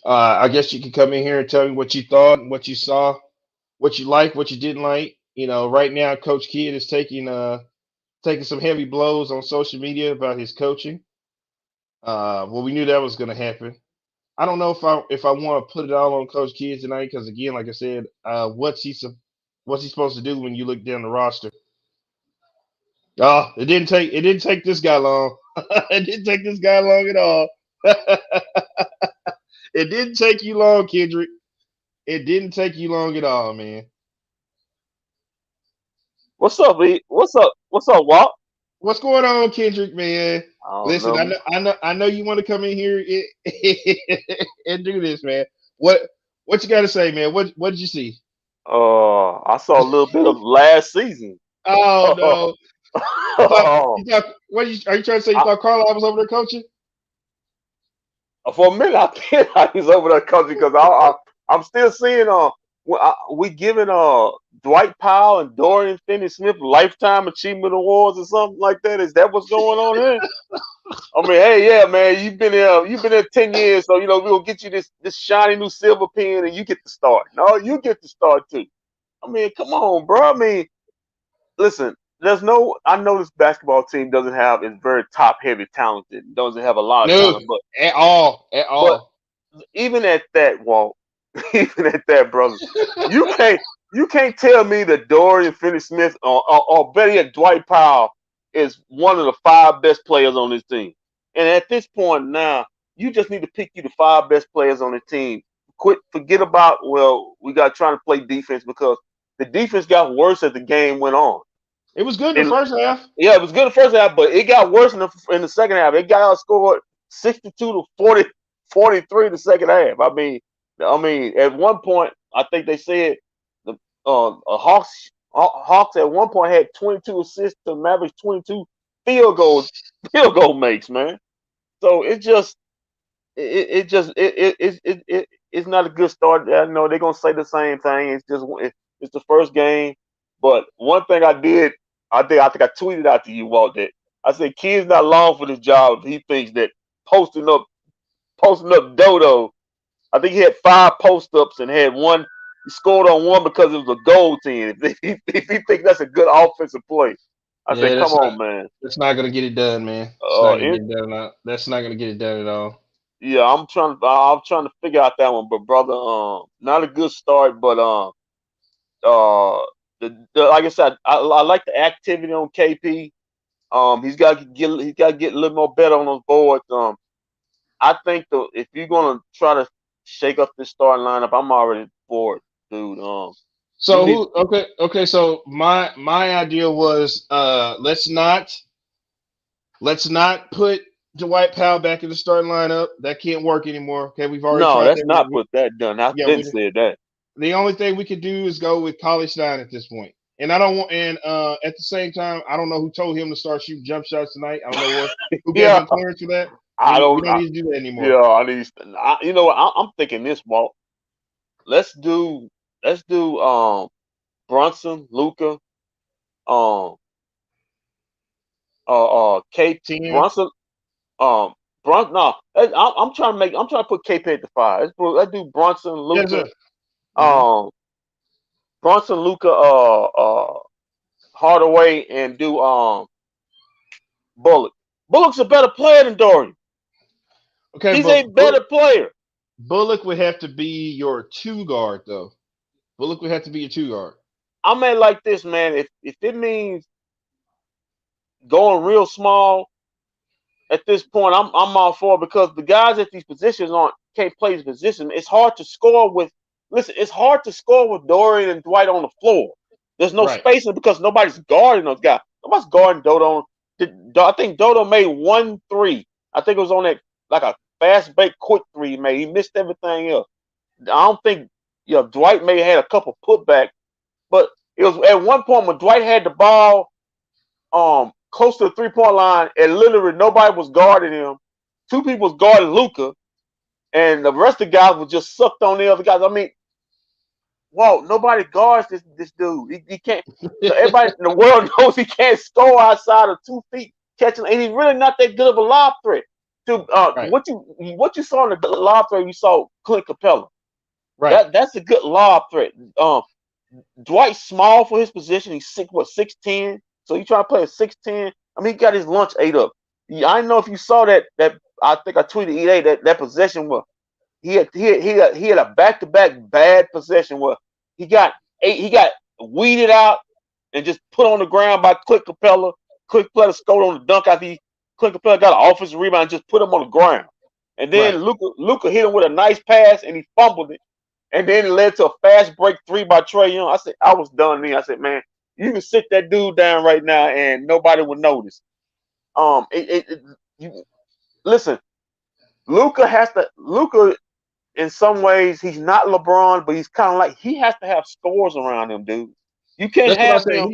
I guess you can come in here and tell me what you thought, what you saw, what you liked, what you didn't like. Right now, Coach Kidd is taking some heavy blows on social media about his coaching. Well, we knew that was going to happen. I don't know if I want to put it all on Coach Kidd tonight because again, like I said, what's he supposed to do when you look down the roster? Oh, it didn't take this guy long. It didn't take this guy long at all. It didn't take you long, Kendrick. It didn't take you long at all, man. What's up, B? What's up? What's up, Walt? What's going on, Kendrick, man? I don't Listen, I know. know, I know, I know you want to come in here and do this, man. What what you got to say, man? What did you see? I saw a little bit of last season. Oh I, no! Are you trying to say you thought Carlisle was over there coaching? for a minute, I think I was over that country because I'm still seeing we giving Dwight Powell and Dorian Finney-Smith lifetime achievement awards or something like that. Is that what's going on here? I mean, hey, yeah, man, you've been there 10 years, so we're gonna get you this shiny new silver pen, and you get to start. No, you get to start too. I mean, come on, bro. I mean, listen, there's no. I know this basketball team doesn't have is very top heavy talented, doesn't have a lot of No, talent, but at all, at but all. even at that, Walt, even at that, brother, you can't you can't tell me that Dorian Finney-Smith or better yet Dwight Powell is one of the five best players on this team. And at this point now, you just need to pick you the five best players on the team. Forget about we got trying to play defense because the defense got worse as the game went on. It was good in the And first half. yeah, it was good the first half, but it got worse in the second half. It got outscored 62 to 43 the second half. I mean, at one point, I think they said the Hawks at one point had 22 assists to Mavericks 22 field goals field goal makes, man. So it's not a good start. I know they're gonna say the same thing. It's the first game, but one thing I think I tweeted out to you, Walt, that I said kid's not long for this job if he thinks that posting up posting up Dodo. I think he had five post ups and had one. He scored on one because it was a goal team. If he thinks that's a good offensive play, I Yeah, said, come on, man. that's not gonna get it done, man. It's not gonna In, get it done. That's not gonna get it done at all. yeah, I'm trying to figure out that one, but brother, not a good start, but uh, like I said, I like the activity on KP. He's got to get a little more better on those boards. I think if you're gonna try to shake up this starting lineup, I'm already bored, dude. You So need who? Okay. So my idea was let's not put Dwight Powell back in the starting lineup. That can't work anymore. Okay, we've already no, tried that's that. not put that done. I've Yeah, been said that. the only thing we could do is go with College Stein at this point. And I don't want. And at the same time, I don't know who told him to start shooting jump shots tonight. I don't know who gave Yeah, him clearance for that. I We don't. don't need to do that anymore. Yeah, I need. You know what? I'm thinking this, Walt. Let's do let's do Brunson, Luca, um Kate Ten. Brunson, Brunson. No, I'm trying to put KP at the five. Let's do Brunson, Yes, Luca, sir. Hmm. um Brunson, Luca, Hardaway, and do Bullock. Bullock's a better player than Dorian. Okay, He's but a better player. Bullock would have to be your two guard, though. Bullock would have to be your two guard. I mean, like this, man. If it means going real small at this point, I'm all for it because the guys at these positions aren't can't play these positions. It's hard to score with. Listen, it's hard to score with Dorian and Dwight on the floor. There's no Right. spacing because nobody's guarding those guys. Nobody's guarding Dodo. I think Dodo made 1 3. I think it was on that like a fast break quick three he made. He missed everything else. I don't think Dwight may have had a couple putbacks, but it was at one point when Dwight had the ball close to the 3 point line, and literally nobody was guarding him. Two people was guarding Luca, and the rest of the guys were just sucked on the other guys. I mean, whoa, nobody guards this dude. He can't. So everybody in the world knows he can't score outside of 2 feet catching, and he's really not that good of a lob threat. To Right. what you saw in the lob threat, you saw Clint Capella. Right. That's a good lob threat. Dwight's small for his position. He's 6'10". So you try to play a 6'10". I mean, he got his lunch ate up. Yeah, I don't know if you saw that I think I tweeted EA that possession where he had a back-to-back bad possession where he got weeded out and just put on the ground by Clint Capella. Clint Capella scored on the dunk after Clint Capella got an offensive rebound and just put him on the ground. And then Right. Luka hit him with a nice pass and he fumbled it. And then it led to a fast break three by Trae Young. I said, I was done then. I said, man, you can sit that dude down right now and nobody would notice. You, listen, Luka in some ways he's not LeBron, but he's kind of like he has to have scores around him, dude. You can't That's what I have said. him.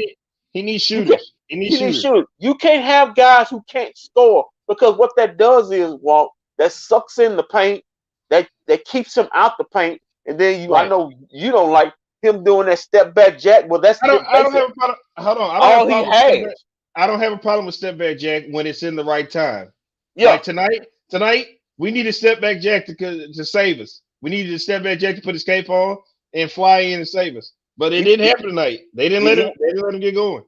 He needs You can't. shooters. He needs He needs shooters. shooters. You can't have guys who can't score because what that does is, Walt, that sucks in the paint, that keeps him out the paint, and then I Right. know you don't like him doing that step back jack. Well, that's I don't basically have a problem. Hold on. I don't have a all he problem with step back. has. I don't have a problem with step back jack when it's in the right time. Yeah, Like tonight we need a step back jack to save us. We needed a step back jack to put his cape on and fly in and save us. But it he, didn't he, happen tonight. They didn't let him. he They didn't let him get going.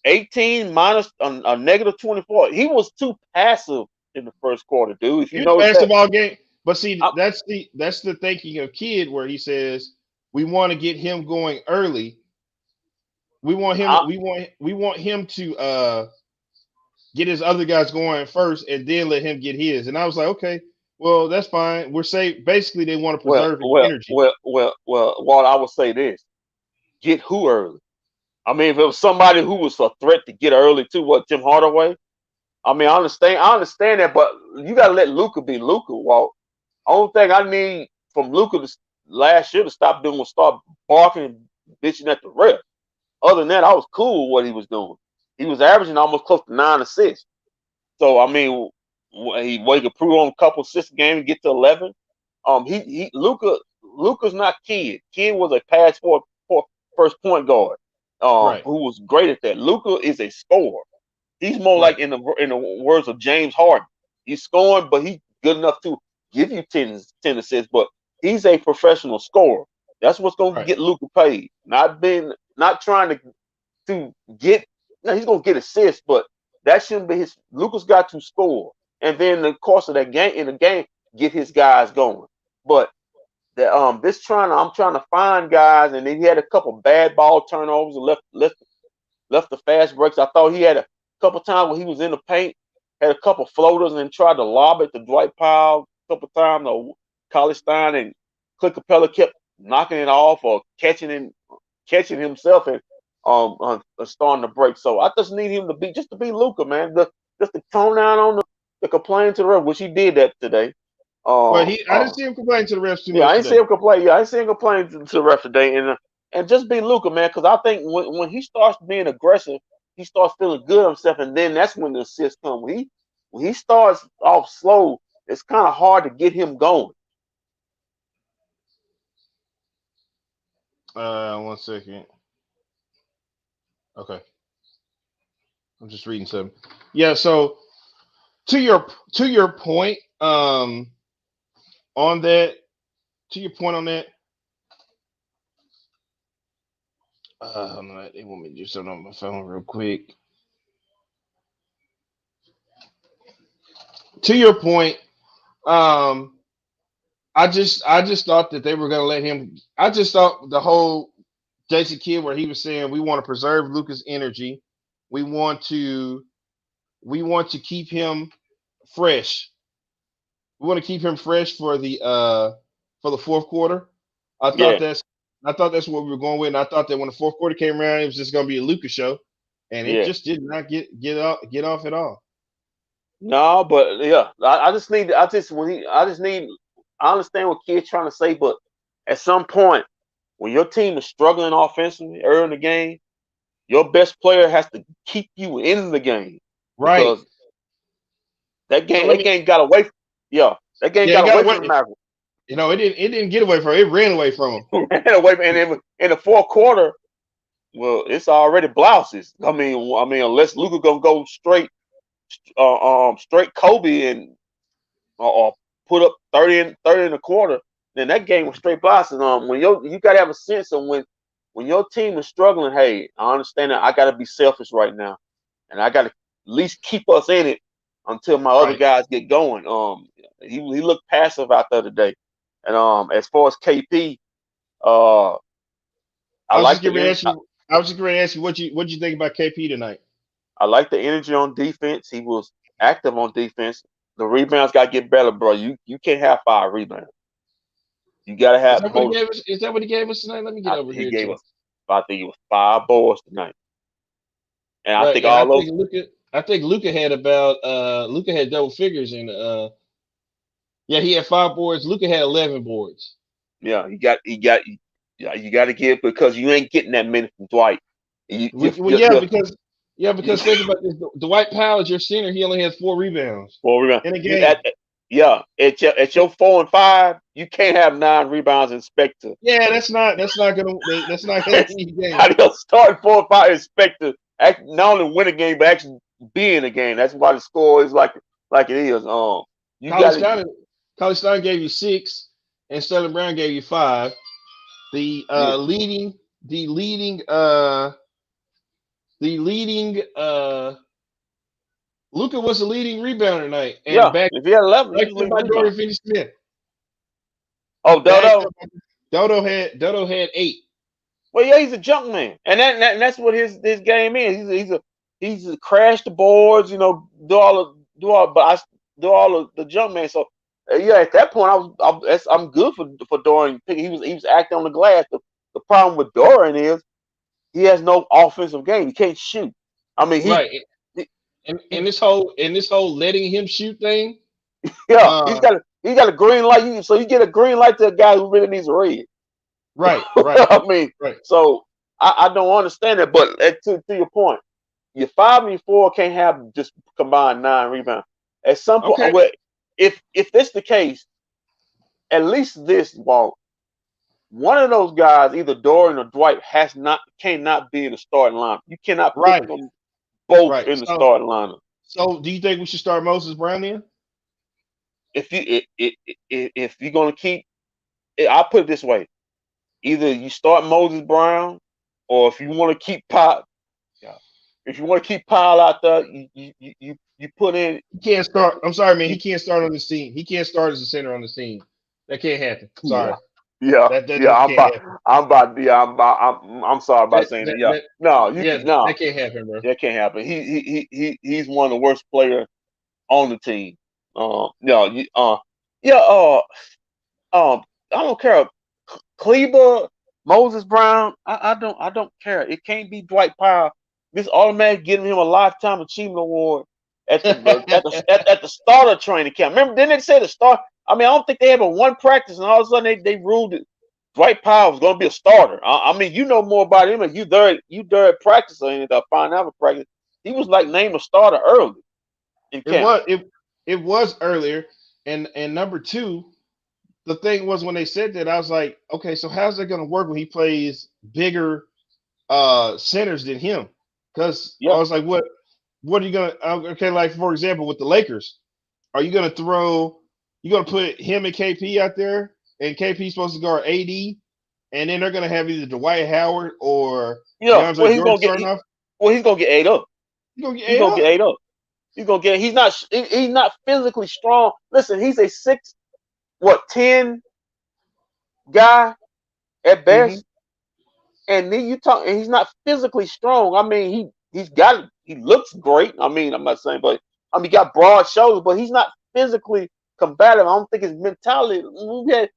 18 minus a negative 24. He was too passive in the first quarter, dude. If He you was notice that, basketball game. But see, I, that's the thinking of Kid where he says we want to get him going early. We want him. I, We want him to get his other guys going first, and then let him get his. And I was like, okay, well, that's fine. We're safe. Basically, they want to well, preserve his well, energy. well, well, well, Walt, I would say this: get who early. I mean, if it was somebody who was a threat to get early too, what Tim Hardaway? I mean, I understand that, but you got to let Luka be Luka. Walt. Only thing I need from Luka last year to stop doing was start barking and bitching at the ref. Other than that, I was cool with what he was doing. He was averaging almost close to 9 assists. So I mean, he could prove on a couple assists a game and get to 11. Luka's not Kid. Kid was a pass for first point guard. Right. Who was great at that. Luka is a scorer. He's more Right. like in the words of James Harden. He's scoring, but he's good enough to give you 10 assists. But he's a professional scorer. That's what's going to Right. get Luka paid. Not trying to get. No, he's gonna get assists, but that shouldn't be his. Luka's got to score, and then in the course of that game, get his guys going. But I'm trying to find guys, and then he had a couple bad ball turnovers and left the fast breaks. I thought he had a couple times when he was in the paint, had a couple floaters and tried to lob it to Dwight Powell a couple times. College Stein and Clint Capella kept knocking it off or catching himself and starting to break. So I just need him to be Luka, man. Just to tone down on the complain to the ref, which he did that today. But Uh, I uh, didn't see him complain to the refs too yeah, much I ain't see today. him complain. Yeah, I ain't see him complain to the ref today, and just be Luka, man. Because I think when he starts being aggressive, he starts feeling good himself, and then that's when the assists come. When he starts off slow, it's kind of hard to get him going. 1 second. Okay, I'm just reading something. Yeah. So to your point, on that, to your point on that, hold on, they want me to do something on my phone real quick. To your point, um, I just thought that they were gonna let him. I just thought the whole Jason Kidd where he was saying we want to preserve Luca's energy, we want to we want to keep him fresh. We want to keep him fresh for the fourth quarter. I thought Yeah, that's I thought that's what we were going with. And I thought that when the fourth quarter came around, it was just gonna be a Luca show, and it yeah. just did not get off at all. No, but yeah, I just need. I just when he. I just need. I understand what Kid's trying to say, but at some point, when your team is struggling offensively early in the game, your best player has to keep you in the game Right. because So let that me. game got away. Yeah, that game Yeah, got it got away from the away. Mavericks. It didn't get away from him. It ran away from him. Ran away, and in the fourth quarter, well, it's already blouses. I mean, unless Luka gonna go straight Kobe and or put up 30 in a quarter, then that game was straight boxing. When you gotta have a sense of when your team is struggling. Hey, I understand that I gotta be selfish right now, and I gotta at least keep us in it until my other Right. guys get going. He looked passive out there today, and as far as KP, uh, I I was like just the getting ready to ask you. I was just getting ready to ask you what you think about KP tonight. I like the energy on defense. He was active on defense. The rebounds got to get better, bro. You can't have 5 rebounds. You got to Is have that what he more. gave us? Is that what he gave us tonight? Let me get over He here gave to us, I think it was 5 boards tonight, and I right, think and I all those. think Luca. I think Luca had about Luca had double figures in yeah, he had 5 boards. Luca had 11 boards. Yeah, yeah, you got to give because you ain't getting that many from Dwight. Well, yeah, because think about this. Dwight Powell is your center. He only has 4 rebounds Well, in a you game. yeah, at your 4 and 5, you can't have 9 rebounds in Spectre. Yeah, that's not gonna win you How games. do you start 4 and 5 expect not only win a game but actually be in a game? That's why the score is like it is. You Collie got to Stein, Collie Stein gave you 6, and Sterling Brown gave you 5. The yeah leading Luca was the leading rebounder tonight, and yeah. If he had 11, he was backed up leading by rebound. Dorian Finney-Smith. Oh, Backed Dodo. up. Dodo had 8. Well, yeah, he's a junk man, and that's what his game is. He's a crash the boards, but I do all of the junk man. So yeah, at that point, I'm good for Dorian. He was acting on the glass. The problem with Dorian is he has no offensive game. He can't shoot. I mean, Right. he, And he this whole letting him shoot thing. yeah, Uh, he's got a green light. So you get a green light to a guy who really needs a red. right, right, I mean, right. so I don't understand it. But to your point, your 5 and 4 can't have just combined 9 rebounds. At some point, Okay. well, if that's the case, at least this Walt, one of those guys, either Dorian or Dwight, cannot be in the starting line. You cannot put Right, them both right. in the starting lineup. So do you think we should start Moses Brown then? If you're gonna keep, I'll put it this way: either you start Moses Brown, or if you want to keep Pop, if you want to keep Powell out there, you put in. He can't start. I'm sorry, man. He You, can't start on this team. He can't start as a center on this team. That can't happen. yeah, Sorry. yeah, That yeah. just can't happen. I'm sorry about That saying that that. Yeah, that no, you yeah. can no, That can't happen, bro. that can't happen. He's one of the worst players on the team. Yeah, yeah. I don't care. Kleber, Moses Brown, I don't care. It can't be Dwight Powell. This automatic giving him a lifetime achievement award at the start of training camp. Remember, didn't they say the start? I mean, I don't think they had but one practice, and all of a sudden they ruled it. Dwight Powell was going to be a starter. I mean, you know more about him, and you there at practice or anything. Find out practice. He was like named a starter early in it camp. was it was earlier, and number two, the thing was when they said that, I was like, okay, so how's that going to work when he plays bigger centers than him? Because I Yeah, was like, what are you gonna? Okay, like for example, with the Lakers, are you gonna throw? You gonna put him and KP out there, and KP's supposed to guard AD, and then they're gonna have either Dwight Howard or yeah. DeAndre Jordan starting off. He's gonna get ate up. You gonna get He's ate gonna get up. ate up. He's gonna get. He's not physically strong. Listen, he's a 10 guy at Hmm. best, and then you talk, and he's not physically strong. I mean, he looks great. I mean, I'm not saying, but I mean, he got broad shoulders, but he's not physically combative. I don't think his mentality. When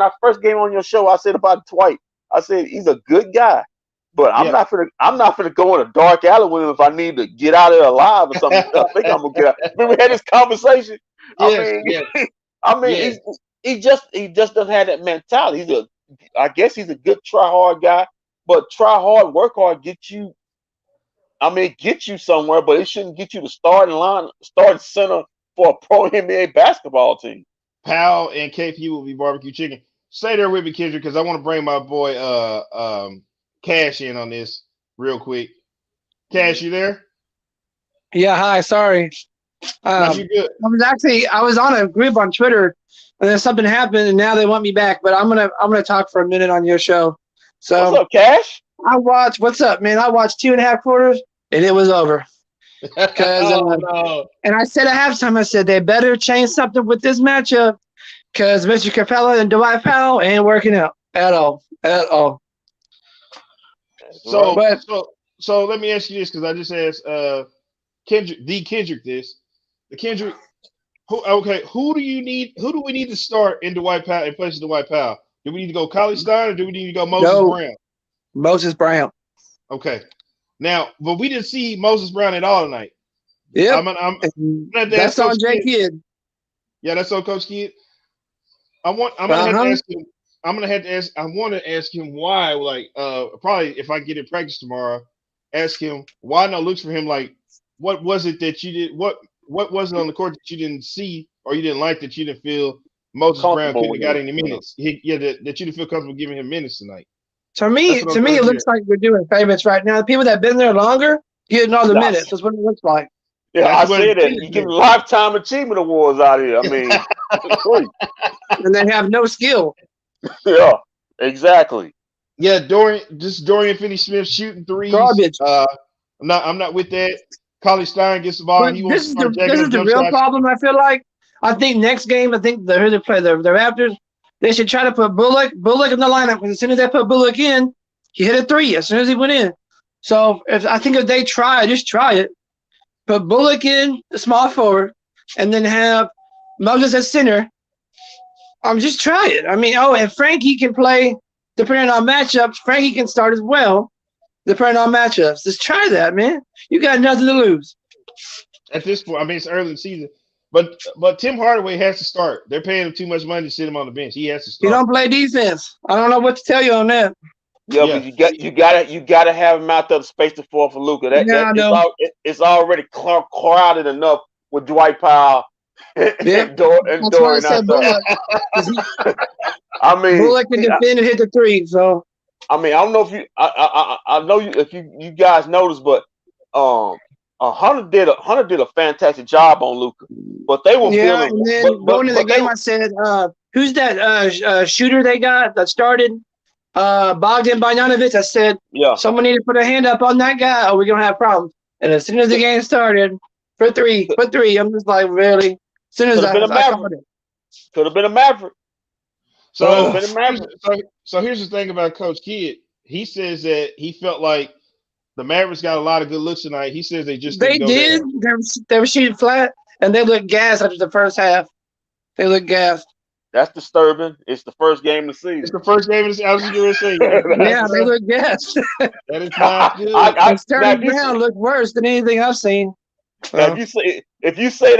I first came on your show, I said about Dwight. I said he's a good guy, but Yeah. I'm not gonna go in a dark alley with him if I need to get out of there alive or something. I think I'm gonna get out. Remember we had this conversation. I Yes. mean, Yes. I mean, Yes. he just doesn't have that mentality. I guess he's a good try hard guy, but try hard, work hard, get you. I mean, get you somewhere, but it shouldn't get you the starting center for a pro NBA basketball team. Powell and KP will be barbecue chicken. Stay there with me, Kendrick, because I want to bring my boy Cash in on this real quick. Cash, Mhm. you there? Yeah, hi. Sorry. No, you're good. I was on a group on Twitter, and then something happened, and now they want me back. But I'm gonna talk for a minute on your show. So what's up, Cash? what's up, man? I watched 2.5 quarters, and it was over. Because no. and I said at halftime, I said they better change something with this matchup, because Mr. Capella and Dwight Powell ain't working out at all. So let me ask you this, because I just asked Kendrick this. The Kendrick, who do we need to start in Dwight Powell in place of Dwight Powell? Do we need to go Collie Stein, or do we need to go Moses Brown? Moses Brown. Okay. Now, but we didn't see Moses Brown at all tonight. Yeah, that's on Jay Kidd. Yeah, that's on Coach Kidd. I'm gonna have to ask him. I want to ask him why. Like, probably if I get in practice tomorrow, ask him why no looks for him. Like, what was it that you did? What was it on the court that you didn't see or you didn't like, that you didn't feel Moses Brown could have got any minutes? That you didn't feel comfortable giving him minutes tonight. To me, it looks like we're doing favorites right now. The people that have been there longer getting all the minutes. That's what it looks like. Yeah, I said that. You get lifetime achievement awards out here. I mean, and they have no skill. Yeah, exactly. Yeah, Dorian Finney-Smith shooting threes. Garbage. I'm not with that. Collie Stein gets the ball. This is the real problem. I feel like. I think next game, who they play the Raptors, they should try to put Bullock in the lineup, because as soon as they put Bullock in, he hit a three as soon as he went in. So if they try it, put Bullock in the small forward, and then have Moses at center. Just try it. I mean, and Frankie can play depending on matchups. Frankie can start as well, depending on matchups. Just try that, man. You got nothing to lose. At this point, I mean, it's early in the season. But Tim Hardaway has to start. They're paying him too much money to sit him on the bench. He has to start. He don't play defense. I don't know what to tell you on that. Yeah, but you gotta have him out there to space the floor for Luka. It's already crowded enough with Dwight Powell and Dorian out there. I mean, Bullock can defend and hit the three. So I mean, I don't know if you I know if you guys noticed, but Hunter did a fantastic job on Luka, but they were feeling. And then going to the game, I said, "Who's that shooter they got that started? Bogdan Bogdanovic." I said, someone need to put a hand up on that guy, or we're gonna have problems. And as soon as the game started, put three. I'm just like, really? As soon as I could have been a Maverick. So here's the thing about Coach Kidd. He says that he felt like the Mavericks got a lot of good looks tonight. He says they did. They were shooting flat, and they looked gassed after the first half. They looked gassed. That's disturbing. It's the first game of the season. It's the first game of the season. I was just going to say. Yeah, they look gassed. That is not good. Sterling Brown looked worse than anything I've seen. Now, if you say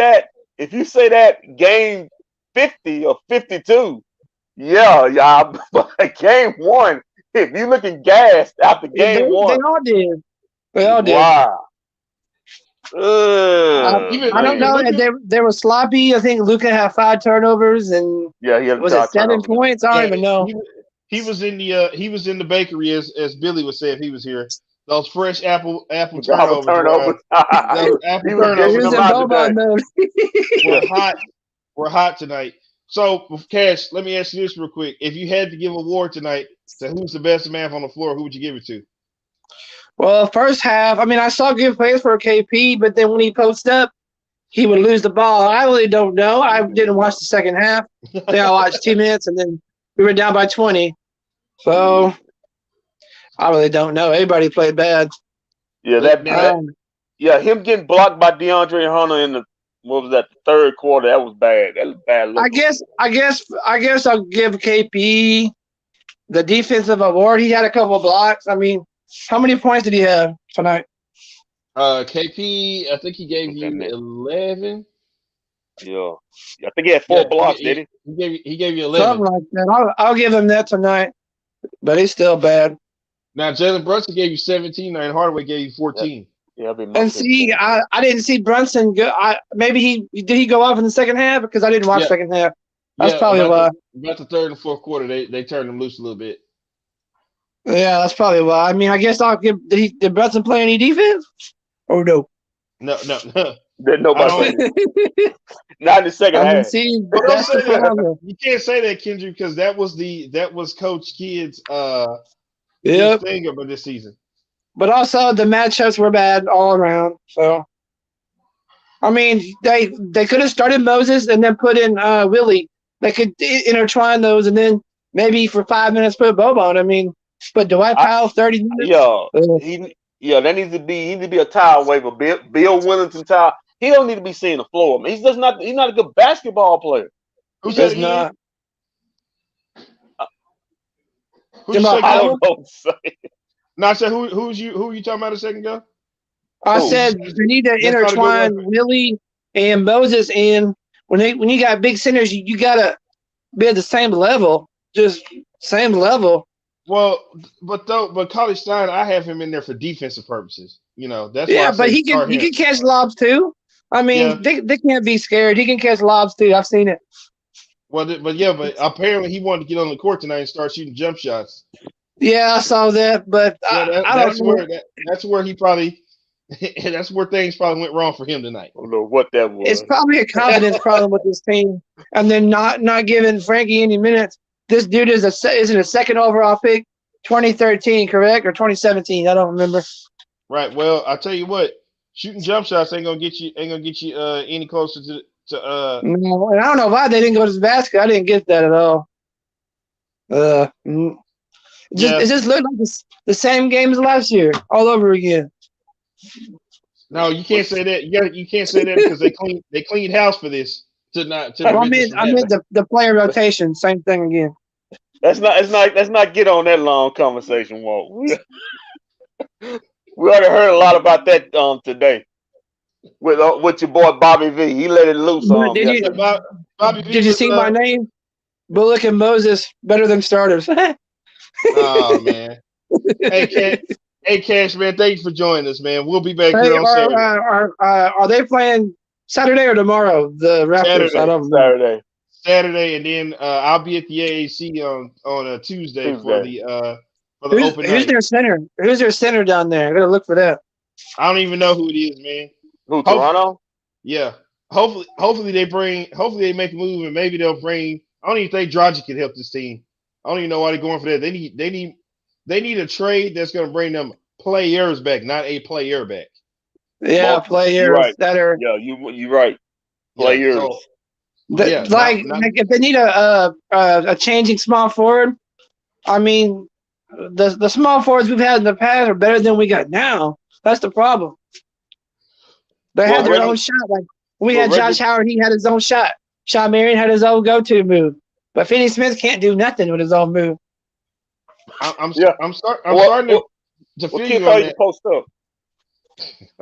that game 50 or 52, but game one, if you looking gassed after game one, they all did. Wow. I don't know. They were sloppy. I think Luka had 5 turnovers and he had was it 7 points? I don't even know. He was in the bakery as Billy was saying. He was here. Those fresh apple turnovers. We're hot tonight. So, Cash, let me ask you this real quick. If you had to give an award tonight to who's the best man on the floor, who would you give it to? Well, first half, I mean, I saw good plays for KP, but then when he posts up, he would lose the ball. I really don't know. I didn't watch the second half. I watched 2 minutes, and then we were down by 20. So, I really don't know. Everybody played bad. Yeah, him getting blocked by DeAndre Hunter in the third quarter, that was bad. That was bad. I guess I'll give KP the defensive award. He had a couple of blocks. I mean, how many points did he have tonight? KP, I think he gave you 11. Yeah, I think he had 4 blocks, did he? He gave you 11. Something like that. I'll give him that tonight, but he's still bad. Now, Jalen Brunson gave you 17, and Hardaway gave you 14. Yeah, and see, I didn't see Brunson go. Maybe did he go off in the second half, because I didn't watch second half. That's probably why. About the third and fourth quarter, they turned him loose a little bit. Yeah, that's probably why. I mean, I guess I'll give. Did Brunson play any defense? Or no? No. That I nobody don't. said. Not in the second I mean, half. see, But don't that's the say that. problem. You can't say that, Kendrick, because that was Coach Kidd's his Yep. thing about this season. But also the matchups were bad all around. So I mean, they could have started Moses and then put in Willie. They could intertwine those and then maybe for 5 minutes put Boban. I mean, but Dwight Powell 30 minutes. Yeah, that needs to be. He needs to be a towel waiver. Bill Wellington towel. He don't need to be seeing the floor. I mean, he's just not. He's not a good basketball player. Who's that It's again? not. Who'd you say? I don't know. No, I said who are you talking about a second ago? I said you need to intertwine Willie and Moses, and when you got big centers, you gotta be at the same level, just same level. Well, but College Stein, I have him in there for defensive purposes. You know, that's why I Yeah, but say he can catch lobs too. I mean, they can't be scared. He can catch lobs too. I've seen it. Well, but apparently he wanted to get on the court tonight and start shooting jump shots. Yeah, I saw that, but that's where he probably that's where things probably went wrong for him tonight. I don't know what that was. It's probably a confidence problem with this team, and then not giving Frankie any minutes. This dude is a second overall pick, 2013, correct, or 2017? I don't remember. Right. Well, I tell you what, shooting jump shots ain't gonna get you any closer to. No, and I don't know why they didn't go to the basket. I didn't get that at all. It just looked like the same game as last year, all over again. No, you can't say that. You can't say that because they cleaned house for this to not. To I meant the player rotation, same thing again. Let's not get on that long conversation, Walt. We already heard a lot about that today with your boy Bobby V. He let it loose on Did you see my name? Bullock and Moses better than starters. Oh man. Hey Cash, man, thanks for joining us, man. We'll be back here on Saturday. Are they playing Saturday or tomorrow? The Raptors. Saturday, and then I'll be at the AAC on a Tuesday. For the open night. Who's their center? Who's their center down there? I gotta look for that. I don't even know who it is, man. Who, Toronto? Yeah. Hopefully they make a move, and maybe they'll bring. I don't even think Dragic can help this team. I don't even know why they're going for that. They need a trade that's going to bring them players back, not a player back. Yeah, players right. that are. Yeah, you're right. Players. If they need a changing small forward, I mean, the small forwards we've had in the past are better than we got now. That's the problem. They had their own shot. Like when we had Josh Howard, he had his own shot. Sean Marion had his own go-to move, but Finney Smith can't do nothing with his own move. I'm starting to feel you on that. Post up.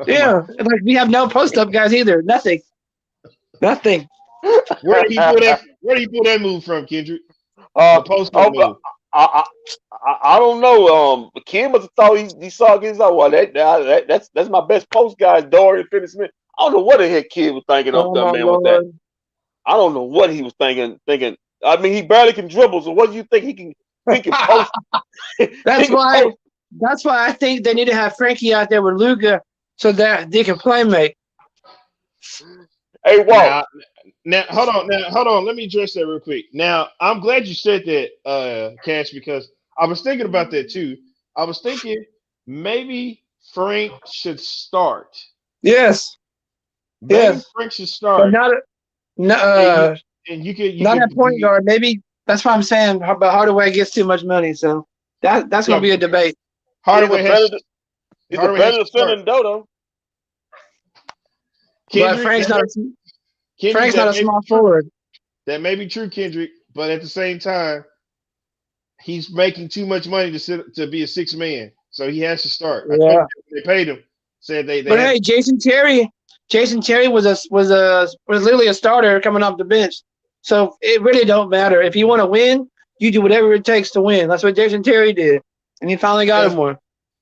Yeah, like we have no post up guys either. Nothing. Where did he pull that move from, Kendrick? The post up move. I don't know. Kim must have thought he saw against. Well, that's my best post guys, Dory and Finney Smith. I don't know what the heck Kid was thinking of that man with that. I don't know what he was thinking. I mean, he barely can dribble. So what do you think he can post? That's why I think they need to have Frankie out there with Luka so that they can play make. Hey, Walt. Now hold on. Let me address that real quick. Now, I'm glad you said that, Cash, because I was thinking about that too. I was thinking maybe Frank should start. Yes. Maybe Frank should start. But and you can not at point guard. Maybe that's why I'm saying. But Hardaway gets too much money, so that's going to be a debate. Hardaway he's a better defender than Dodo. But Frank's not a small forward. That may be true, Kendrick, but at the same time, he's making too much money to be a sixth man, so he has to start. Yeah. They paid him. Said they. But hey, Jason Terry was literally a starter coming off the bench, so it really don't matter. If you want to win, you do whatever it takes to win. That's what Jason Terry did, and he finally got him one.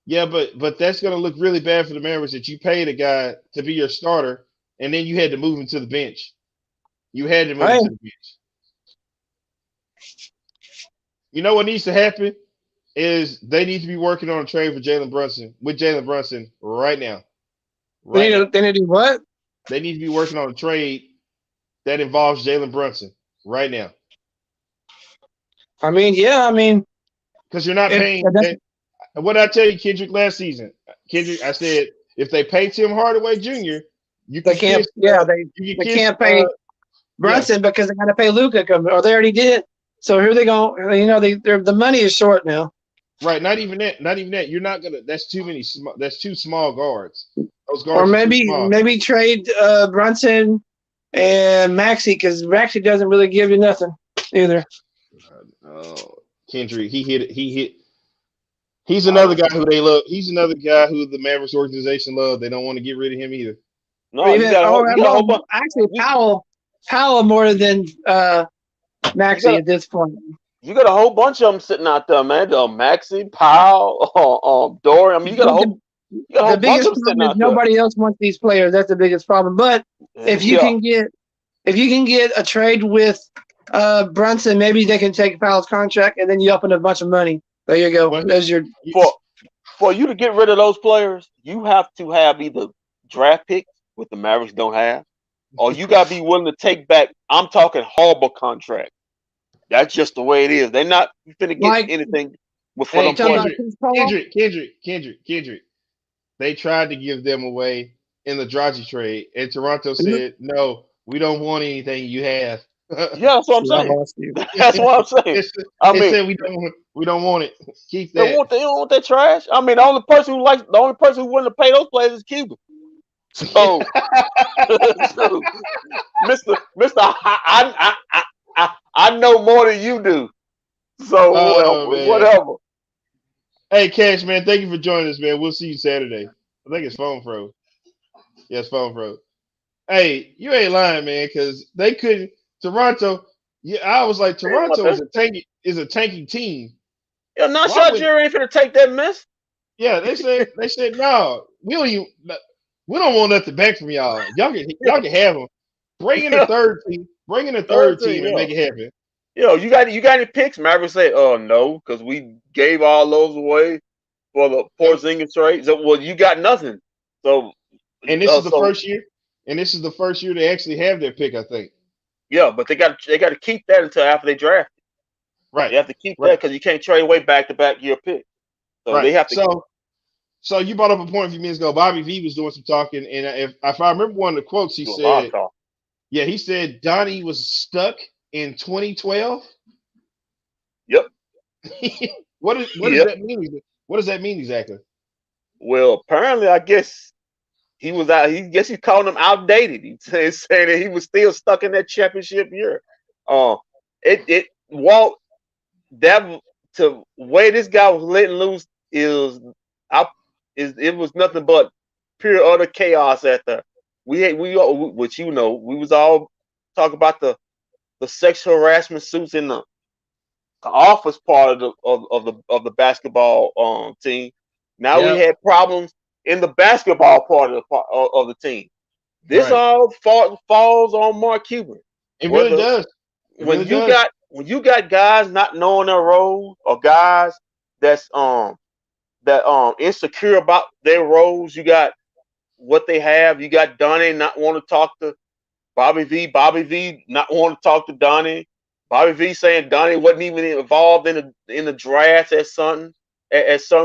Yeah, but that's going to look really bad for the Mavericks that you paid a guy to be your starter, and then you had to move him to the bench. You had to move him to the bench. You know what needs to happen is they need to be working on a trade for Jalen Brunson right now. They need to do what? They need to be working on a trade that involves Jalen Brunson right now. I mean, yeah, I mean, because you're not paying. What did I tell you, Kendrick, last season? Kendrick, I said if they pay Tim Hardaway Jr., you can they can't. They can't pay Brunson because they got to pay Luka, or they already did. So who are they going? You know, the money is short now. Right. Not even that. Not even that. You're not gonna. That's too many. That's two small guards. Those guards. Or maybe trade Brunson and Maxey, because Maxey doesn't really give you nothing either. Kendrick, he hit. He's another guy who they love. He's another guy who the Mavericks organization love. They don't want to get rid of him either. No, actually, Powell more than Maxey at this point. You got a whole bunch of them sitting out there, man. Maxey, Powell, Dory. I mean, you got a whole bunch of them sitting out there. Nobody else wants these players. That's the biggest problem. But if you can get a trade with Brunson, maybe they can take Powell's contract, and then you up in a bunch of money. There you go. Well, there's your for you to get rid of those players, you have to have either draft picks, which the Mavericks don't have, or you got to be willing to take back. I'm talking horrible contract. That's just the way it is. They're not finna get anything with them players. Kendrick. They tried to give them away in the Dragic trade, and Toronto said, "No, we don't want anything you have." Yeah, that's what I'm saying. That's what I'm saying. They said we don't want it. Keep that. They don't want that trash. I mean, the only person who willing to pay those players is Cuban. So, Mister, I know more than you do. So whatever. Hey, Cash, man, thank you for joining us, man. We'll see you Saturday. I think it's phone froze. Yeah, it's phone froze. Hey, you ain't lying, man, because they couldn't. Toronto. Yeah, I was like, Toronto is a tanking team. Yeah, not sure Jerry ain't finna take that mess. Yeah, they said no, we don't want nothing back from y'all. Y'all can have them. Bring in a third team. Bring in a third team and make it happen. Yo, you got any picks? Mavericks say, no, because we gave all those away for the Porzingis trade. So, well, you got nothing. So, and this is the first year. And this is the first year they actually have their pick, I think. Yeah, but they got to keep that until after they draft it. Right. You have to keep that because you can't trade away back-to-back year pick. So they have to. So you brought up a point a few minutes ago. Bobby V was doing some talking, and if I remember one of the quotes, he said, "Yeah, he said Donnie was stuck in 2012." Yep. What does that mean? What does that mean exactly? Well, apparently, I guess he was out. He's calling him outdated. He's saying that he was still stuck in that championship year. To way this guy was letting loose it was nothing but pure utter chaos at the. Which we was all talking about the sexual harassment suits in the office part of the basketball team. Now we had problems in the basketball part of the team. This all falls on Mark Cuban. It really does. When you got guys not knowing their role, or guys that's insecure about their roles, you got what they have. You got Donnie not want to talk to Bobby V. Bobby V not want to talk to Donnie. Bobby V saying Donnie wasn't even involved in the draft at some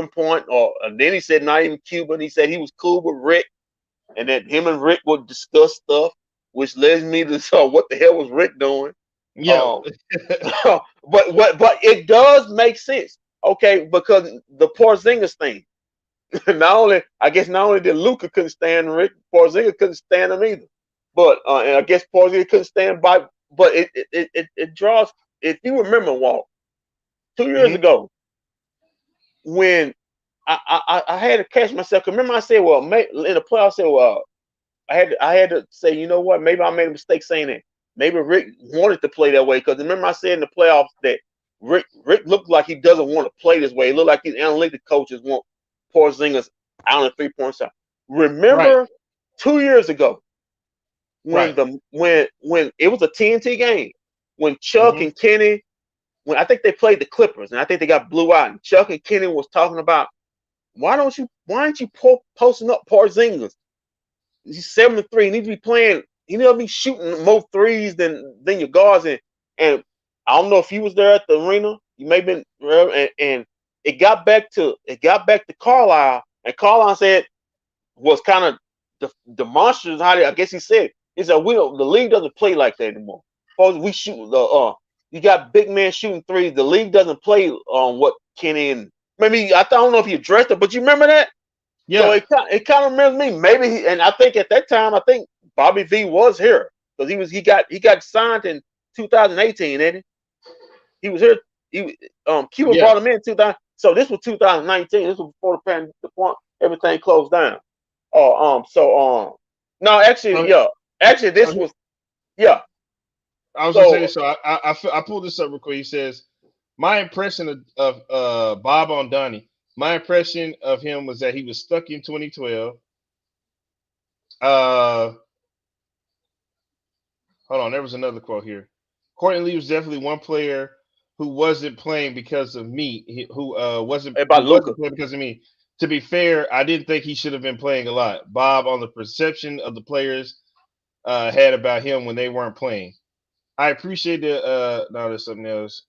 point, and then he said not even Cuban. He said he was cool with Rick, and that him and Rick would discuss stuff, which leads me to what the hell was Rick doing? Yeah, but it does make sense, okay? Because the Porzingis thing, not only did Luka couldn't stand Rick, Porzingis couldn't stand him either. But and I guess Porzingis couldn't stand by. But it draws. If you remember, Walt, 2 years ago, when I had to catch myself. Remember, I said, well, in the playoffs, I said, well, I had to say, you know what? Maybe I made a mistake saying that. Maybe Rick wanted to play that way, because remember I said in the playoffs that Rick looked like he doesn't want to play this way. It looked like these analytic coaches want Porzingis out of 3-point shot. Remember 2 years ago when it was a TNT game, when Chuck and Kenny, when I think they played the Clippers and I think they got blew out, and Chuck and Kenny was talking about why aren't you posting up Porzingis? he's 7-3. He needs to be playing. He needs to be shooting more threes than your guards. And I don't know if he was there at the arena. You may have been, and it got back to Carlisle, and Carlisle said was kind of demonstrative how I guess he said the league doesn't play like that anymore. Suppose we shoot you got big men shooting threes. The league doesn't play on what Kenny and maybe I don't know if he addressed it, but you remember that? Yeah. So it kind of reminds me. Maybe and I think at that time Bobby V was here because he got signed in 2018, didn't he? He was here. Cuba brought him in 2000. So this was 2019. This was before the point everything closed down. No, actually, this was, I was gonna say this, so I pulled this up real quick. He says, my impression of Bob on Donnie, my impression of him was that he was stuck in 2012. Hold on, there was another quote here. Courtney Lee was definitely one player who wasn't playing because of me, who wasn't playing because of me. To be fair, I didn't think he should have been playing a lot. Bob on the perception of the players had about him when they weren't playing. I appreciate the no, there's something else.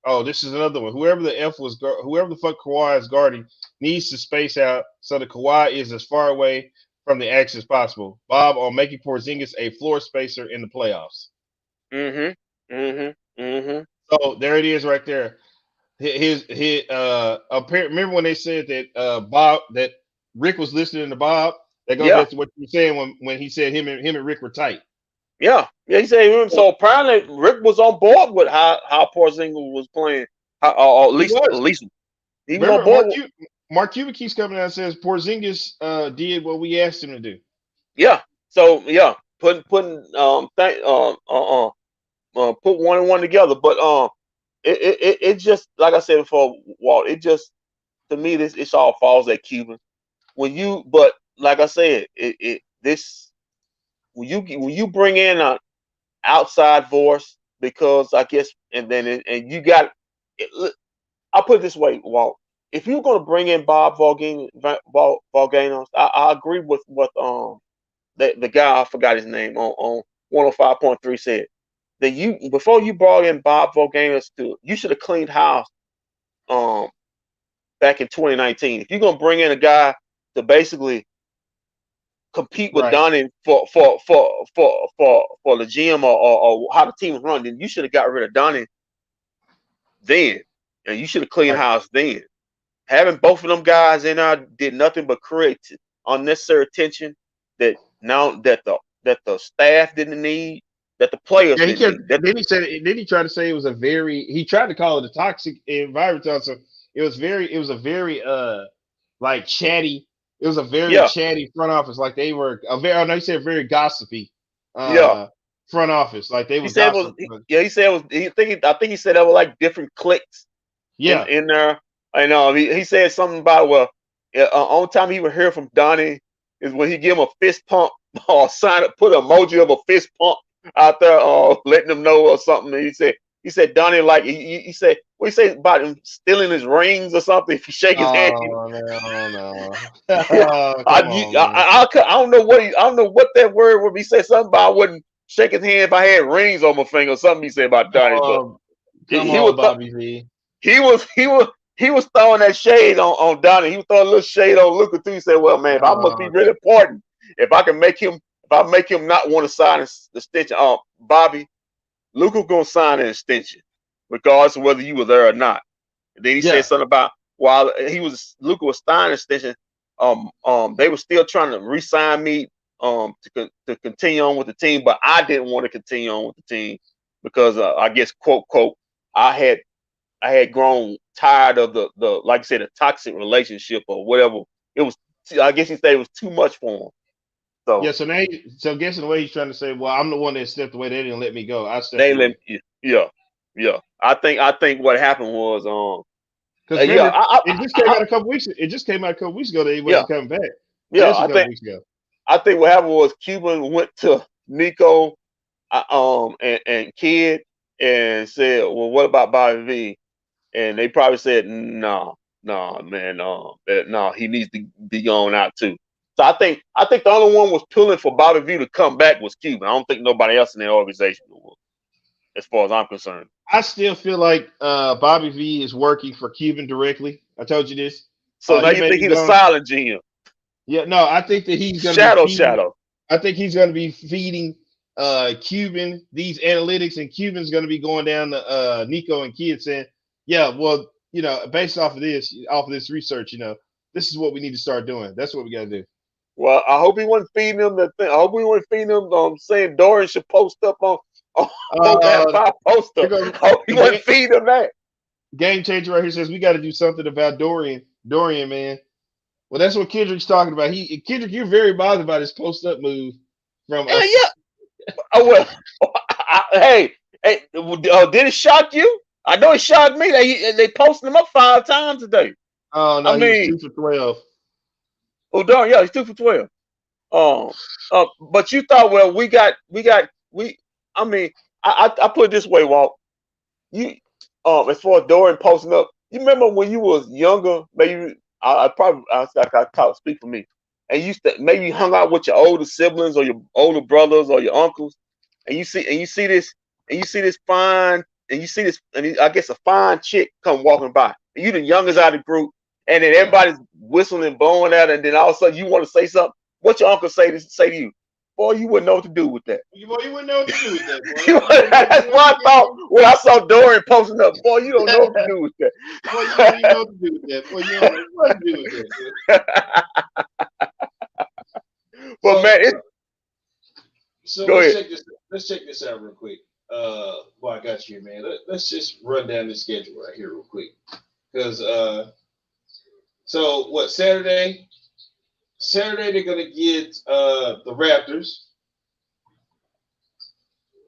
Oh, this is another one. Whoever the fuck Kawhi is guarding needs to space out so the Kawhi is as far away from the axe as possible. Bob on making Porzingis a floor spacer in the playoffs. So there it is right there. Remember when they said that Rick was listening to Bob? That goes back to what you were saying when he said him and Rick were tight. Yeah, he said him. So apparently Rick was on board with how Porzingis was playing. Or at least he was on board. Mark Cuban keeps coming out and says Porzingis did what we asked him to do. Yeah. So put one and one together, but it just like I said before, Walt. It just to me it all falls at Cuban. But like I said, when you bring in an outside voice, because I guess and you got. I'll put it this way, Walt. If you're going to bring in Bob Valganos, I agree with what the guy, I forgot his name, on 105.3 said. That before you brought in Bob Valganos you should have cleaned house back in 2019. If you're going to bring in a guy to basically compete with Donnie for the GM or how the team is run, then you should have got rid of Donnie then. And you should have cleaned house then. Having both of them guys in there did nothing but create unnecessary tension that the staff didn't need, that the players didn't need. Then he tried to say it was he tried to call it a toxic environment. So it was a very like chatty. It was a very chatty front office. Like they were he said very gossipy. Front office. Like they were gossiping. He said I think he said there were like different cliques. In there. I know he said something about only time he would hear from Donnie is when he give him a fist pump or put an emoji of a fist pump out there letting them know or something. And he said Donnie like he said what he say about him stealing his rings or something if he shake his hand. No. I don't know what that word would be. He said something about I wouldn't shake his hand if I had rings on my finger or something he said about Donnie. Bobby V. He was throwing that shade on Donnie. He was throwing a little shade on Luka too. He said, "Well, man, if I must be really important. If I make him not want to sign an extension, Bobby, Luka gonna sign an extension, regardless of whether you were there or not." And then he said something about while Luka was signing an extension, they were still trying to re-sign me to continue on with the team, but I didn't want to continue on with the team because I guess quote I had grown tired of the like I said, a toxic relationship or whatever. It was, I guess he said it was too much for him. So so guessing the way he's trying to say, well, I'm the one that stepped away. They didn't let me go. I stepped away. I think what happened was because it just came out a couple weeks. It just came out a couple weeks ago that he wasn't coming back. I think what happened was Cuban went to Nico and Kid and said, well, what about Bobby V? And they probably said, no, man, no, he needs to be going out too. So I think the only one was pulling for Bobby V to come back was Cuban. I don't think nobody else in the organization was, as far as I'm concerned. I still feel like Bobby V is working for Cuban directly. I told you this. So now He you may think be he's a going. silent GM? Yeah, no, I think that he's going to be feeding. Shadow. I think he's going to be feeding Cuban these analytics, and Cuban's going to be going down to Nico and Kidd saying, "Yeah, well, based off of this research, this is what we need to start doing. That's what we got to do." Well, I hope he wasn't feeding them that thing. I hope he wasn't feeding them saying Dorian should post up on that five poster. I hope he wasn't feeding them that. Game changer right here says we got to do something about Dorian. Dorian, man. Well, that's what Kendrick's talking about. Kendrick, you're very bothered by this post up move from. Yeah. Oh well. Hey, did it shock you? I know it shocked me that they posted him up 5 times today. Oh no, he was 2 for 12. Oh darn, yeah, he's 2 for 12. But you thought, well, I mean, I put it this way, Walt. You as far as Dorian posting up, you remember when you was younger, maybe I talk speak for me. And you maybe you hung out with your older siblings or your older brothers or your uncles, and you see this fine, I guess a fine chick come walking by. And you the youngest out of the group, and then everybody's whistling and blowing at her, and then all of a sudden you want to say something. What your uncle say to you? Boy, you wouldn't know what to do with that. Boy, you wouldn't know what to do with that, boy. That's what I thought when I saw Dorian posting up. Boy, you don't know what to do with that. Boy, you don't even know what to do with that. Boy, you don't know what to do with that. Well, man, go ahead. Let's check this out real quick. Well, I got you, man. Let's just run down the schedule right here real quick. Because so what, Saturday they're gonna get the Raptors.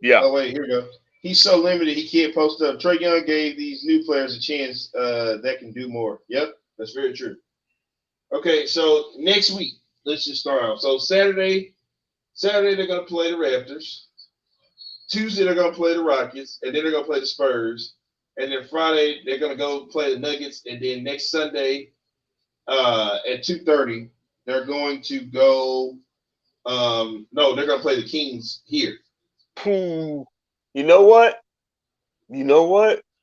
Yeah. Oh wait, here we go. He's so limited he can't post up. Trae Young gave these new players a chance that can do more. Yep, that's very true. Okay, so next week, let's just start off. So Saturday they're gonna play the Raptors. Tuesday they're gonna play the Rockets, and then they're gonna play the Spurs. And then Friday they're gonna go play the Nuggets, and then next Sunday at 2:30 they're going to go. No, they're gonna play the Kings here. You know what?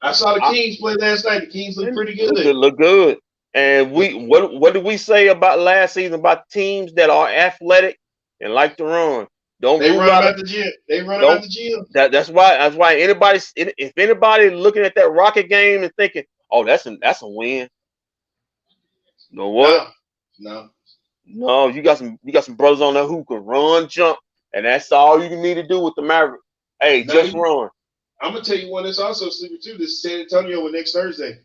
I saw the Kings play last night. The Kings look pretty good. Look good. And what did we say about last season about teams that are athletic and like to run? They run out the gym. Out the gym. That's why if anybody looking at that Rocket game and thinking, oh, that's a win. You know what? No, you got some brothers on there who can run, jump, and that's all you need to do with the Mavericks. Hey, just run. I'm gonna tell you one that's also sleeper too. This is San Antonio next Thursday.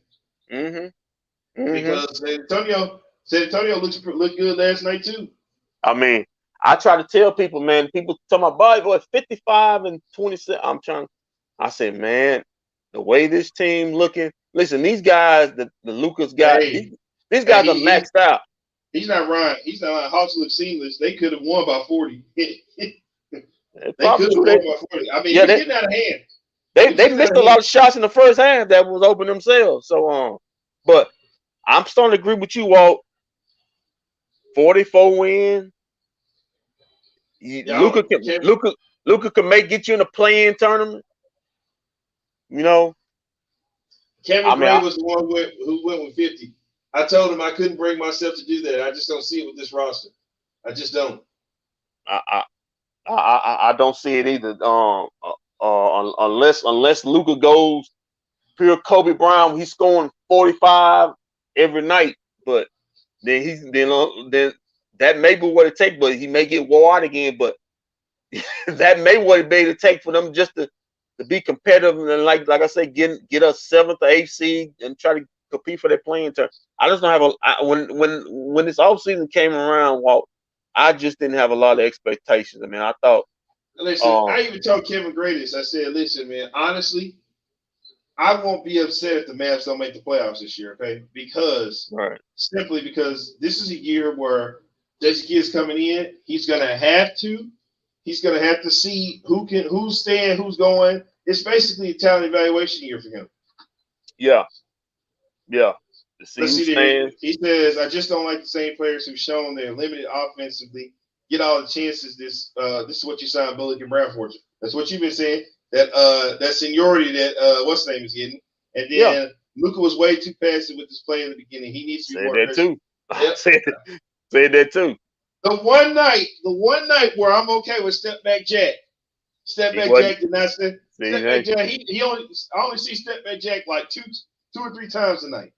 Because San Antonio looked good last night too. I mean, I try to tell people, man. People tell my body, boy, 55 and 27. I say, man, the way this team looking. Listen, these guys, the Lucas guys, these guys are maxed out. He's not Ryan. He's not Hawks look seamless. They could have won by 40. They could have won by 40. I mean, he's getting out of hand. They missed a lot of shots in the first half that was open themselves. So but I'm starting to agree with you, Walt. 44 win. Luka can get you in a play-in tournament. You know. Kevin Gray was the one who went with 50. I told him I couldn't bring myself to do that. I just don't see it with this roster. I just don't. I don't see it either. Unless Luka goes pure Kobe Bryant, he's scoring 45 every night. But then that may be what it takes. But he may get wore out again. But that may what it be to take for them just to be competitive and like I say, get us 7th or 8th seed and try to compete for their playing turn. I just don't have when this offseason came around, Walt, I just didn't have a lot of expectations. I mean, I thought. Listen, I even told Kevin Gray this. I said, listen, man, honestly, I won't be upset if the Mavs don't make the playoffs this year, okay? Simply because this is a year where Jesse Kidd's coming in. He's gonna have to see who's staying, who's going. It's basically a talent evaluation year for him. Yeah. The Let's season see there. stands. He says, I just don't like the same players who've shown they're limited offensively, get all the chances. This is what you signed Bullock and Brown for. That's what you've been saying. That seniority that what's his name is getting. And then Luka was way too passive with his play in the beginning. He needs to be more aggressive. Yep. said that too. The one night where I'm okay with step back Jack. Step back Jack did not step back Jack. I only see step back Jack like two or three times a night.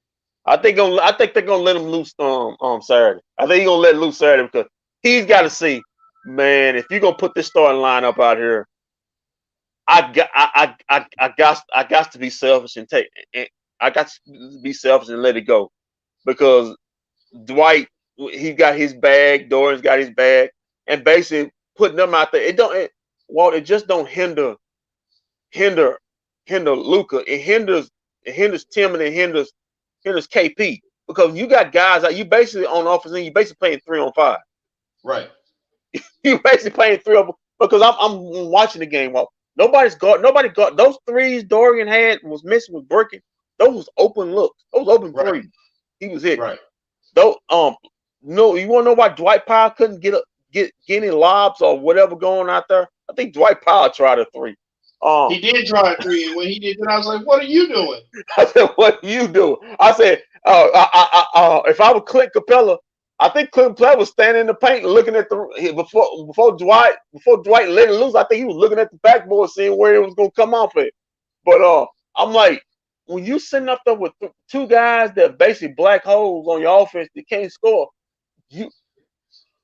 I think they're gonna let him loose Saturday. I think he's gonna let loose Saturday because he's got to see, man. If you're gonna put this starting lineup out here, I got to be selfish and I got to be selfish and let it go because Dwight, he got his bag, Dorian's got his bag, and basically putting them out there. It just don't hinder Luka. It hinders Tim and it hinders KP because you got guys that you basically on offense and you basically playing 3-on-5. Right. You basically playing 3-on-5 because I'm watching the game. Well, nobody got those threes Dorian had was missing with breaking. Those was open looks. Those open threes. He was hitting. Right. Though no, you want to know why Dwight Powell couldn't get any lobs or whatever going out there? I think Dwight Powell tried a three. He did try a three, and when he did that, I was like, "What are you doing?" I said, "What are you doing?" I said, if I was Clint Capella, I think Clint Capella was standing in the paint looking at before Dwight let it loose. I think he was looking at the backboard, seeing where it was going to come off at. But I'm like, when you sitting up there with two guys that basically black holes on your offense that can't score,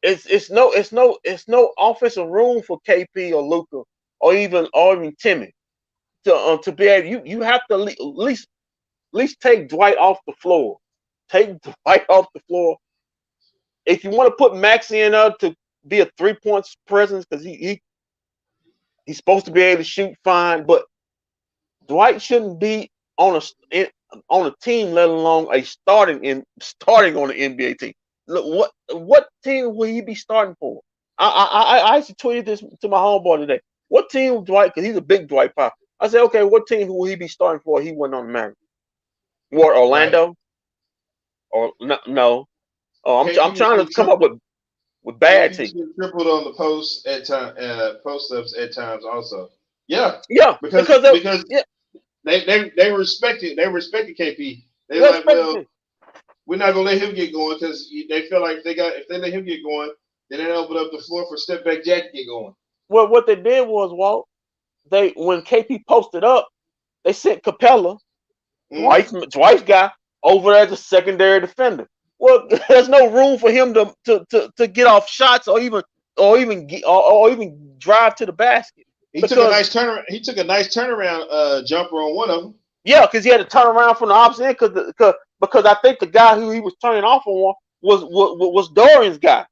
it's no offensive room for KP or Luka or even Timmy to be able. You have to at least take Dwight off the floor. Take Dwight off the floor. If you want to put Maxey in there to be a 3-point presence because he's supposed to be able to shoot fine, but Dwight shouldn't be on a team, let alone a starting on the NBA team. Look, what team will he be starting for? I actually tweeted this to my homeboy today. What team Dwight? Because he's a big Dwight Powell. I said, okay, what team will he be starting for? He went on the Mavericks. What, Orlando? Right. Or no? Oh, I'm trying to come up with bad teams. Tripled on the post at post-ups at times also. Yeah, because they respected KP. They like, well, we're not gonna let him get going because they feel like if they let him get going, then they open up the floor for step back Jack to get going. Well, what they did was, Walt, when KP posted up, they sent Capella, Dwight's guy, over as a secondary defender. Well, there's no room for him to get off shots or even drive to the basket. He took a nice turnaround jumper on one of them. Yeah, because he had to turn around from the opposite end because I think the guy who he was turning off on was Dorian's guy.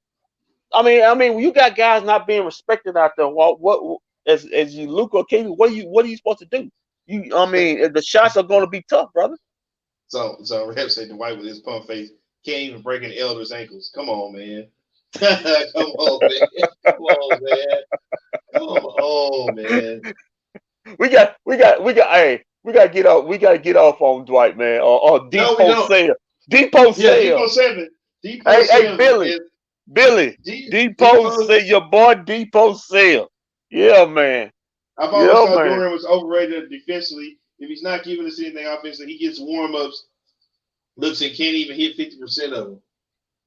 I mean, when you got guys not being respected out there, what as you Luka or KP, what are you supposed to do? The shots are going to be tough, brother. So Rep said Dwight with his pump face can't even break an elder's ankles. Come on, man. Come on, man. We got to get off. We got to get off on Dwight, man. Or Depot Sale. Depot Sale. Hey, Billy. Depot Sale. Your boy Depot Sale. Yeah, man. I've always thought Dorian was overrated defensively. If he's not giving us anything offensively, he gets warm-ups, looks and can't even hit 50% of them.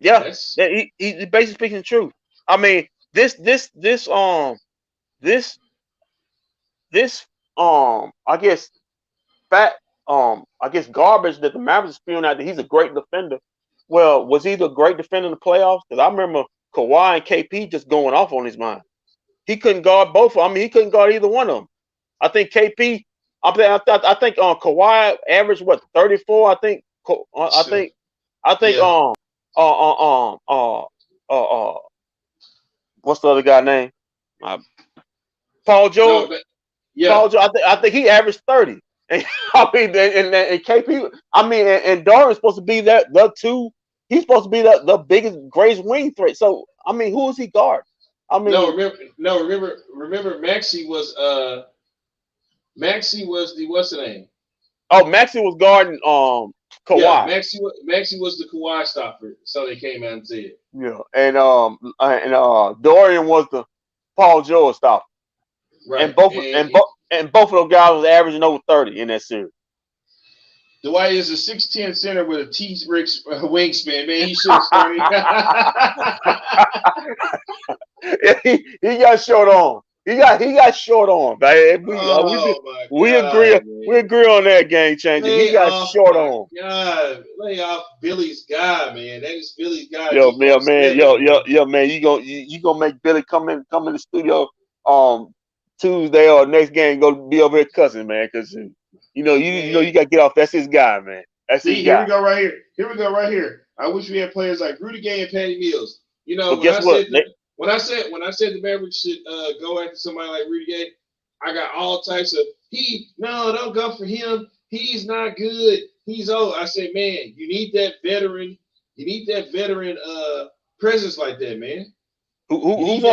Yeah, he's basically speaking the truth. I mean, this I guess garbage that the Mavericks spewing out that he's a great defender. Well, was he the great defender in the playoffs? Because I remember Kawhi and KP just going off on his mind. He couldn't guard both. He couldn't guard either one of them. I think KP. I think Kawhi averaged 34. I think what's the other guy name? Paul George. Paul George. I think he averaged 30. And and KP. And Dorian's supposed to be the two. He's supposed to be the biggest, greatest wing threat. So who is he guard? Remember, Maxey was the what's the name? Oh, Maxey was guarding Kawhi. Yeah, Maxey was the Kawhi stopper, so they came out and said. Yeah, and Dorian was the Paul George stopper. Right. And both of those guys was averaging over 30 in that series. Dwight is a 6'10" center with a T-Rex wingspan. Man, he should have started. he got short on. He got short on. We agree on that, game changer. He got short on. God, lay off Billy's guy, man. That is Billy's guy. Man. Man. You gonna make Billy come in the studio Tuesday or next game, go be over here cussing, man, because you got to get off. That's his guy, man. That's his guy. Here we go right here. Here we go right here. I wish we had players like Rudy Gay and Patty Mills. You know, when I said the Mavericks should go after somebody like Rudy Gay, I got all types of don't go for him. He's not good. He's old. I said, man, you need that veteran. You need that veteran presence like that, man. Who's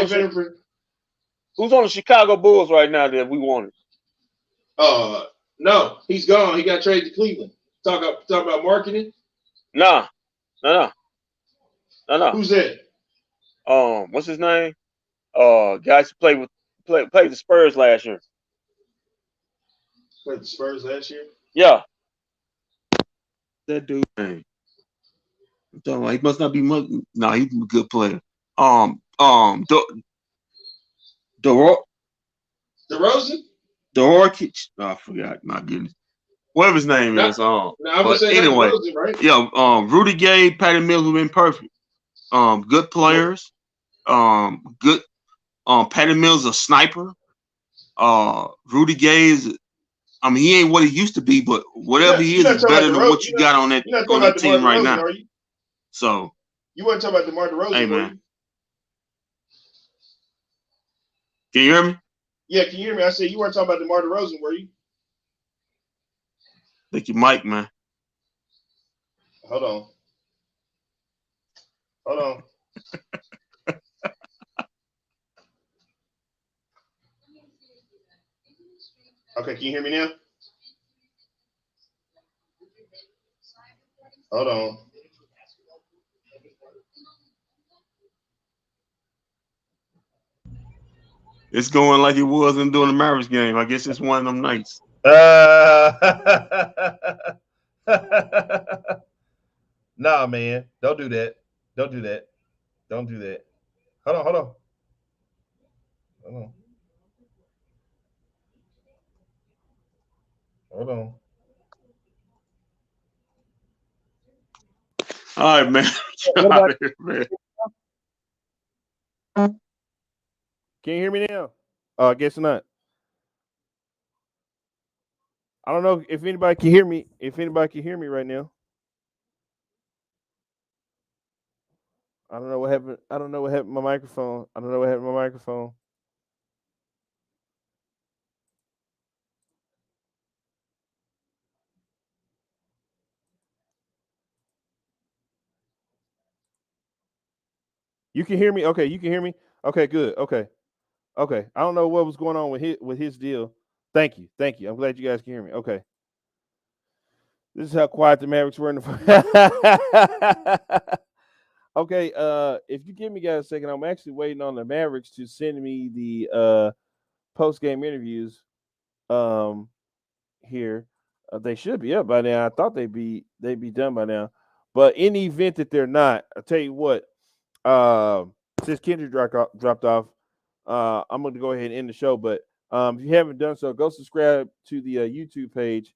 on the Chicago Bulls right now that we wanted? No, he's gone. He got traded to Cleveland. Talk about marketing. No. Who's that? What's his name? Guys who played the Spurs last year. Played the Spurs last year? Yeah. That dude. Hey. I'm talking about, he must not be much. No, he's a good player. DeRozan? Dorokic. Oh, I forgot. My goodness. Whatever his name is. Anyway, DeRozan, right? Yeah. Rudy Gay, Patty Mills have been perfect. Good players. Good. Patty Mills a sniper. Rudy Gay is. I mean, he ain't what he used to be, but whatever he is better than what you got on that team right now. So you weren't talking about DeMar DeRozan, hey, man. Can you hear me? Yeah, can you hear me? I said you weren't talking about DeMar DeRozan, were you? I think you might, man. Hold on. Okay, can you hear me now? Hold on. It's going like it wasn't during the Mavericks game. I guess it's one of them nights. Nah, man. Don't do that. Don't do that. Hold on. All right, man. Man. Can you hear me now? Oh, I guess not. I don't know if anybody can hear me. If anybody can hear me right now. I don't know what happened. With my microphone. You can hear me? Okay, you can hear me? Okay, good. Okay. I don't know what was going on with his deal. Thank you. I'm glad you guys can hear me. Okay. This is how quiet the Mavericks were in the Okay, if you give me guys a second, I'm actually waiting on the Mavericks to send me the post-game interviews here. They should be up by now. I thought they'd be done by now. But in the event that they're not, I'll tell you what, since Kendrick dropped off, I'm going to go ahead and end the show. But if you haven't done so, go subscribe to the YouTube page,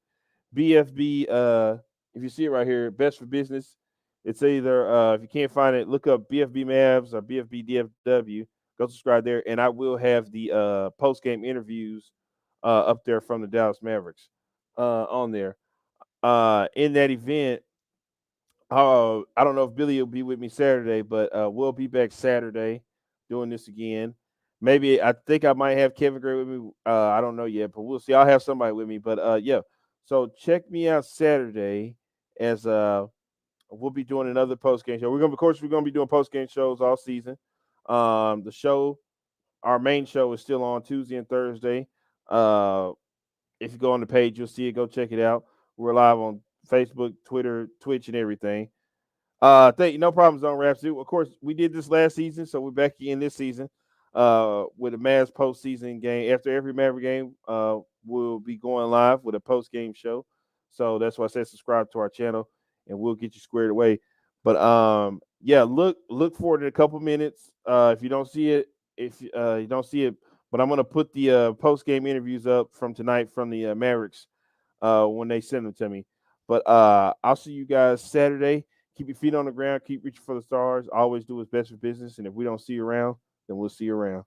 bFb. If you see it right here, Best for Business. It's either, if you can't find it, look up bFb Mavs or bFb DFW. Go subscribe there, and I will have the post-game interviews up there from the Dallas Mavericks on there. In that event, I don't know if Billy will be with me Saturday, but we'll be back Saturday doing this again. Maybe I think I might have Kevin Gray with me. I don't know yet, but we'll see. I'll have somebody with me. But yeah, so check me out Saturday as we'll be doing another post game show. We're gonna be doing post game shows all season. The show, our main show, is still on Tuesday and Thursday. If you go on the page, you'll see it. Go check it out. We're live on Facebook, Twitter, Twitch, and everything. Thank you. No problems on Rhapsody. Of course, we did this last season, so we're back in this season with a Mavs postseason game. After every Maverick game, we'll be going live with a post-game show. So that's why I said subscribe to our channel, and we'll get you squared away. But yeah, look for it in a couple minutes. If you don't see it, but I'm gonna put the post-game interviews up from tonight from the Mavericks when they send them to me. But I'll see you guys Saturday. Keep your feet on the ground. Keep reaching for the stars. Always do what's best for business. And if we don't see you around, then we'll see you around.